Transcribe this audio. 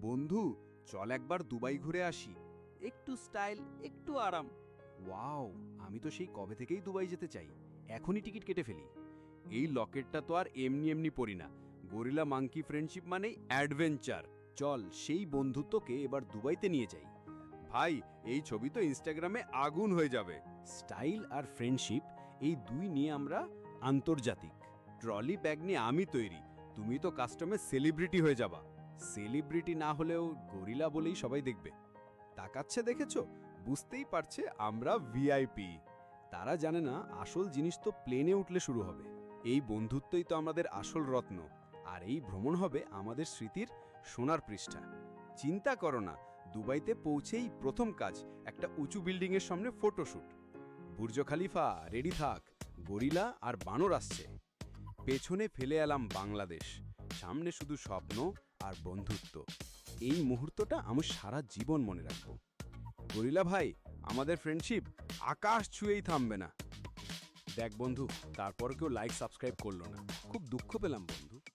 বন্ধু, চল একবার দুবাই ঘুরে আসি। একটু স্টাইল, একটু আরাম। ওয়াও, আমি তো সেই কবে থেকেই দুবাই যেতে চাই। এখনই টিকিট কেটে ফেলি। এই লকেটটা তো আর এমনি এমনি পরি না। গরিলা মাঙ্কি ফ্রেন্ডশিপ মানেই অ্যাডভেঞ্চার। চল সেই বন্ধুত্বকে এবার দুবাইতে নিয়ে যাই। ভাই, এই ছবি তো ইনস্টাগ্রামে আগুন হয়ে যাবে। স্টাইল আর ফ্রেন্ডশিপ, এই দুই নিয়ে আমরা আন্তর্জাতিক। ট্রলি ব্যাগ নিয়ে আমি তৈরি, তুমি তো কাস্টমে সেলিব্রিটি হয়ে যাবা। সেলিব্রিটি না হলেও গরিলা বলেই সবাই দেখবে। তাকাচ্ছে দেখেছো, বুঝতেই পারছে আমরা ভিআইপি। তারা জানে না আসল জিনিস তো প্লেনে উঠলে শুরু হবে। এই বন্ধুত্বই তো আমাদের আসল রত্ন। আর এই ভ্রমণ হবে আমাদের স্মৃতির সোনার পৃষ্ঠা। চিন্তা করো না, দুবাইতে পৌঁছেই প্রথম কাজ একটা উঁচু বিল্ডিংয়ের সামনে ফটোশ্যুট। বুর্জ খালিফা রেডি থাক, গরিলা আর বানর আসছে। পেছনে ফেলে এলাম বাংলাদেশ, সামনে শুধু স্বপ্ন আর বন্ধুত্ব। এই মুহূর্তটা আমি সারা জীবন মনে রাখব। গরিলা ভাই, আমাদের ফ্রেন্ডশিপ আকাশ ছুঁয়েই থামবে না। দেখ বন্ধু, তারপর কেউ লাইক সাবস্ক্রাইব করলো না, খুব দুঃখ পেলাম বন্ধু।